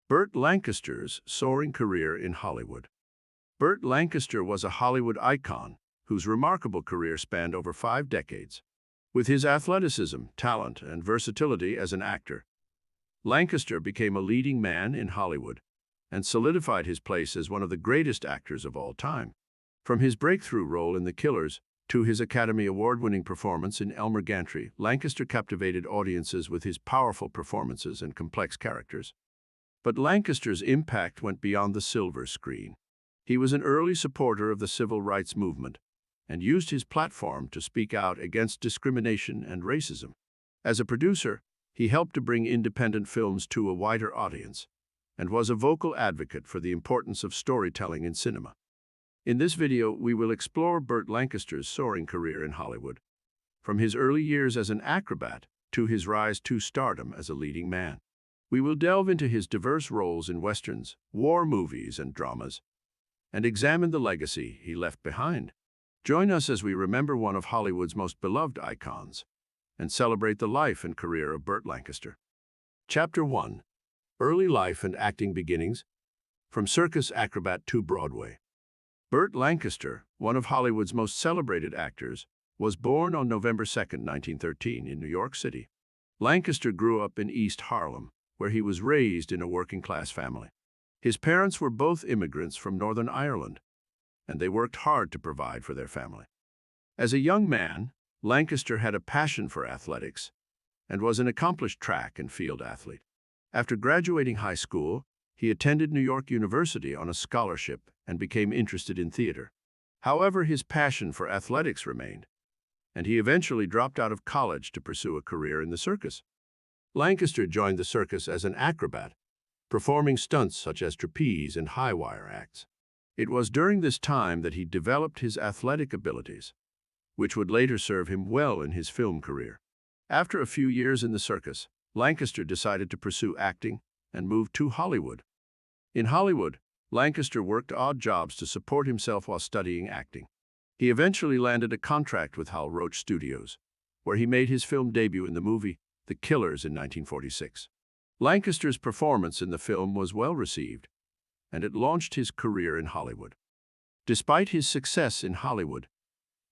Burt Lancaster's soaring career in Hollywood. Burt Lancaster was a Hollywood icon whose remarkable career spanned over 5 decades. With his athleticism, talent, and versatility as an actor, Lancaster became a leading man in Hollywood and solidified his place as one of the greatest actors of all time. From his breakthrough role in The Killers to his Academy Award-winning performance in Elmer Gantry, Lancaster captivated audiences with his powerful performances and complex characters. But Lancaster's impact went beyond the silver screen. He was an early supporter of the civil rights movement and used his platform to speak out against discrimination and racism. As a producer, he helped to bring independent films to a wider audience and was a vocal advocate for the importance of storytelling in cinema. In this video, we will explore Burt Lancaster's soaring career in Hollywood, from his early years as an acrobat to his rise to stardom as a leading man. We will delve into his diverse roles in westerns, war movies, and dramas, and examine the legacy he left behind. Join us as we remember one of Hollywood's most beloved icons and celebrate the life and career of Burt Lancaster. Chapter 1. Early Life and Acting Beginnings, from Circus acrobat to Broadway. Burt Lancaster, one of Hollywood's most celebrated actors, was born on November 2, 1913, in New York City. Lancaster grew up in East Harlem, where he was raised in a working-class family. His parents were both immigrants from Northern Ireland, and they worked hard to provide for their family. As a young man, Lancaster had a passion for athletics and was an accomplished track and field athlete. After graduating high school, he attended New York University on a scholarship and became interested in theater. However, his passion for athletics remained, and he eventually dropped out of college to pursue a career in the circus. Lancaster joined the circus as an acrobat, performing stunts such as trapeze and high-wire acts. It was during this time that he developed his athletic abilities, which would later serve him well in his film career. After a few years in the circus, Lancaster decided to pursue acting and moved to Hollywood. In Hollywood, Lancaster worked odd jobs to support himself while studying acting. He eventually landed a contract with Hal Roach Studios, where he made his film debut in the movie The Killers in 1946. Lancaster's performance in the film was well received, and it launched his career in Hollywood. Despite his success in Hollywood,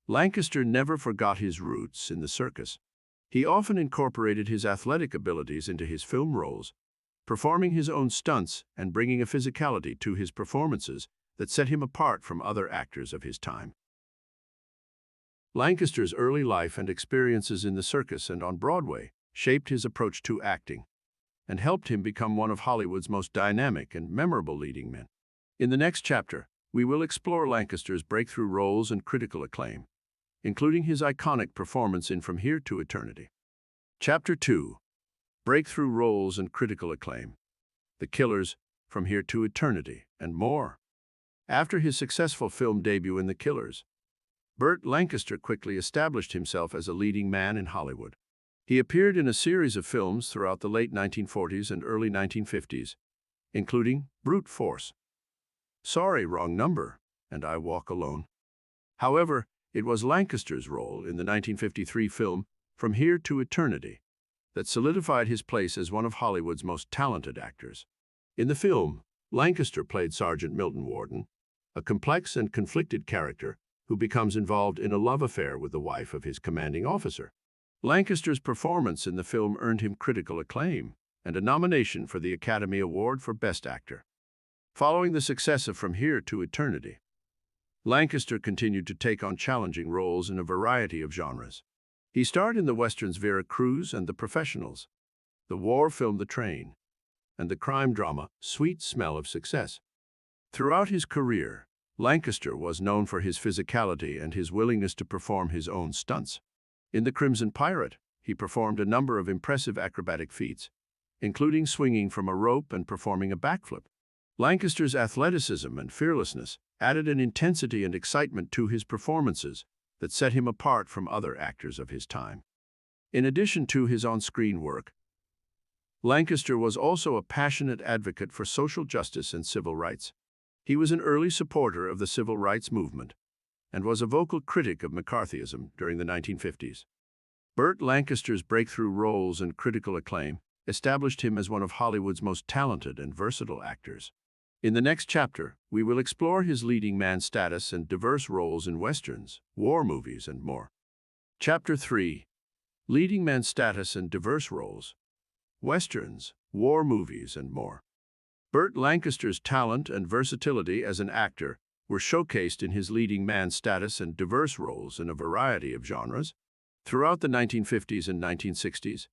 Lancaster never forgot his roots in the circus. He often incorporated his athletic abilities into his film roles, performing his own stunts and bringing a physicality to his performances that set him apart from other actors of his time. Lancaster's early life and experiences in the circus and on Broadway shaped his approach to acting and helped him become one of Hollywood's most dynamic and memorable leading men. In the next chapter, we will explore Lancaster's breakthrough roles and critical acclaim, including his iconic performance in From Here to Eternity. Chapter 2. Breakthrough roles and critical acclaim. The Killers, From Here to Eternity, and more. After his successful film debut in The Killers, Burt Lancaster quickly established himself as a leading man in Hollywood. He appeared in a series of films throughout the late 1940s and early 1950s, including Brute Force, Sorry, Wrong Number, and I Walk Alone. However, it was Lancaster's role in the 1953 film From Here to Eternity that solidified his place as one of Hollywood's most talented actors. In the film, Lancaster played Sergeant Milton Warden, a complex and conflicted character who becomes involved in a love affair with the wife of his commanding officer. Lancaster's performance in the film earned him critical acclaim and a nomination for the Academy Award for Best Actor. Following the success of From Here to Eternity, Lancaster continued to take on challenging roles in a variety of genres. He starred in the westerns Vera Cruz and The Professionals, the war film The Train, and the crime drama Sweet Smell of Success. Throughout his career, Lancaster was known for his physicality and his willingness to perform his own stunts. In The Crimson Pirate, he performed a number of impressive acrobatic feats, including swinging from a rope and performing a backflip. Lancaster's athleticism and fearlessness added an intensity and excitement to his performances that set him apart from other actors of his time. In addition to his on-screen work, Lancaster was also a passionate advocate for social justice and civil rights. He was an early supporter of the civil rights movement and was a vocal critic of McCarthyism during the 1950s. Burt Lancaster's breakthrough roles and critical acclaim established him as one of Hollywood's most talented and versatile actors. In the next chapter, we will explore his leading man status and diverse roles in westerns, war movies, and more. Chapter 3. Leading man status and diverse roles. Westerns, war movies, and more. Burt Lancaster's talent and versatility as an actor were showcased in his leading man status and diverse roles in a variety of genres. Throughout the 1950s and 1960s,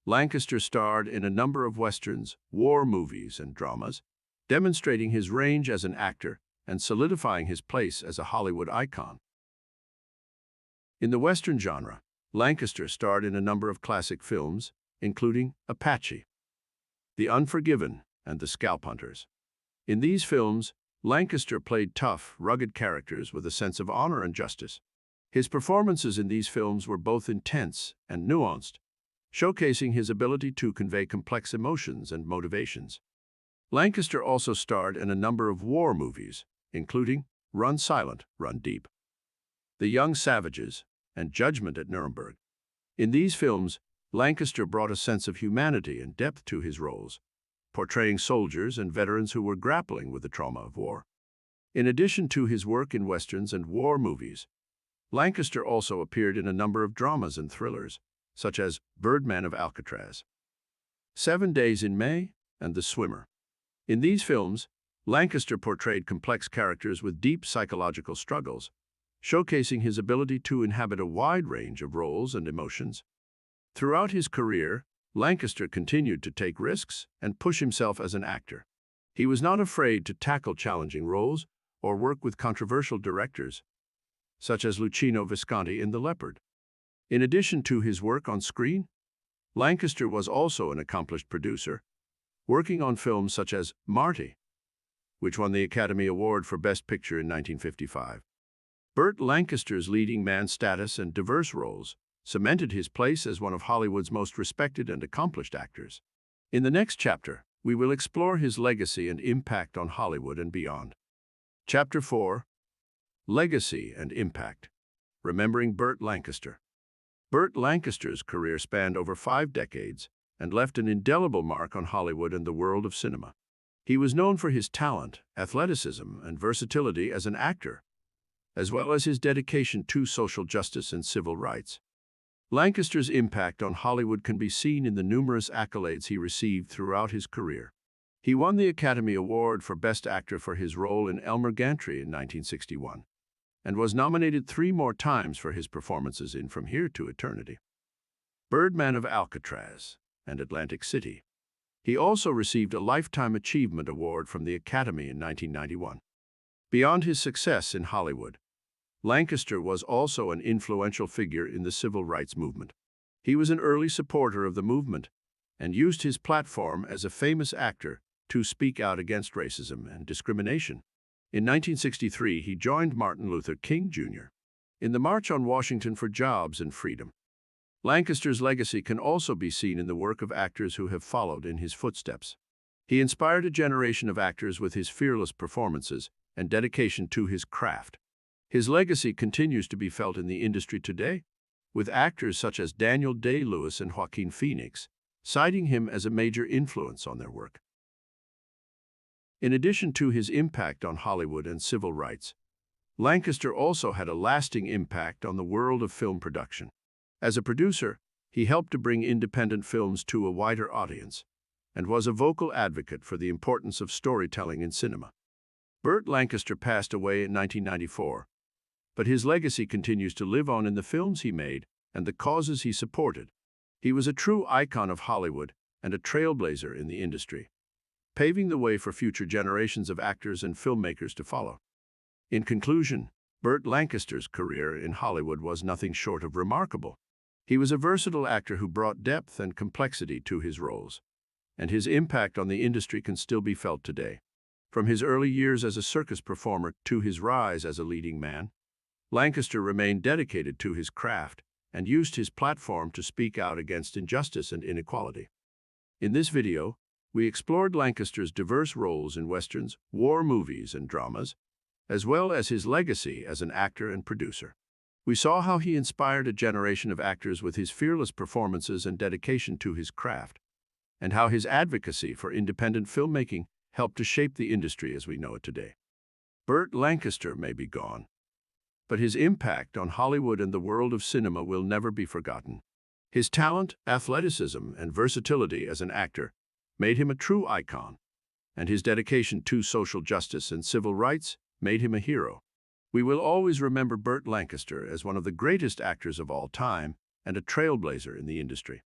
Lancaster starred in a number of westerns, war movies, and dramas, demonstrating his range as an actor and solidifying his place as a Hollywood icon. In the western genre, Lancaster starred in a number of classic films, including Apache, The Unforgiven, and The Scalp Hunters. In these films, Lancaster played tough, rugged characters with a sense of honor and justice. His performances in these films were both intense and nuanced, showcasing his ability to convey complex emotions and motivations. Lancaster also starred in a number of war movies, including Run Silent, Run Deep, The Young Savages, and Judgment at Nuremberg. In these films, Lancaster brought a sense of humanity and depth to his roles, portraying soldiers and veterans who were grappling with the trauma of war. In addition to his work in westerns and war movies, Lancaster also appeared in a number of dramas and thrillers, such as Birdman of Alcatraz, 7 Days in May, and The Swimmer. In these films, Lancaster portrayed complex characters with deep psychological struggles, showcasing his ability to inhabit a wide range of roles and emotions. Throughout his career, Lancaster continued to take risks and push himself as an actor. He was not afraid to tackle challenging roles or work with controversial directors, such as Luchino Visconti in The Leopard. In addition to his work on screen, Lancaster was also an accomplished producer, working on films such as Marty, which won the Academy Award for Best Picture in 1955. Burt Lancaster's leading man status and diverse roles cemented his place as one of Hollywood's most respected and accomplished actors. In the next chapter, we will explore his legacy and impact on Hollywood and beyond. Chapter 4. Legacy and Impact. Remembering Burt Lancaster. Burt Lancaster's career spanned over 5 decades and left an indelible mark on Hollywood and the world of cinema. He was known for his talent, athleticism, and versatility as an actor, as well as his dedication to social justice and civil rights. Lancaster's impact on Hollywood can be seen in the numerous accolades he received throughout his career. He won the Academy Award for Best Actor for his role in Elmer Gantry in 1961, and was nominated 3 more times for his performances in From Here to Eternity, Birdman of Alcatraz, and Atlantic City. He also received a Lifetime Achievement Award from the Academy in 1991. Beyond his success in Hollywood, Lancaster was also an influential figure in the civil rights movement. He was an early supporter of the movement and used his platform as a famous actor to speak out against racism and discrimination. In 1963, he joined Martin Luther King, Jr. in the March on Washington for Jobs and Freedom. Lancaster's legacy can also be seen in the work of actors who have followed in his footsteps. He inspired a generation of actors with his fearless performances and dedication to his craft. His legacy continues to be felt in the industry today, with actors such as Daniel Day-Lewis and Joaquin Phoenix citing him as a major influence on their work. In addition to his impact on Hollywood and civil rights, Lancaster also had a lasting impact on the world of film production. As a producer, he helped to bring independent films to a wider audience and was a vocal advocate for the importance of storytelling in cinema. Burt Lancaster passed away in 1994, but his legacy continues to live on in the films he made and the causes he supported. He was a true icon of Hollywood and a trailblazer in the industry, paving the way for future generations of actors and filmmakers to follow. In conclusion, Burt Lancaster's career in Hollywood was nothing short of remarkable. He was a versatile actor who brought depth and complexity to his roles, and his impact on the industry can still be felt today. From his early years as a circus performer to his rise as a leading man, Lancaster remained dedicated to his craft and used his platform to speak out against injustice and inequality. In this video, we explored Lancaster's diverse roles in westerns, war movies, and dramas, as well as his legacy as an actor and producer. We saw how he inspired a generation of actors with his fearless performances and dedication to his craft, and how his advocacy for independent filmmaking helped to shape the industry as we know it today. Burt Lancaster may be gone, but his impact on Hollywood and the world of cinema will never be forgotten. His talent, athleticism, and versatility as an actor made him a true icon, and his dedication to social justice and civil rights made him a hero. We will always remember Burt Lancaster as one of the greatest actors of all time and a trailblazer in the industry.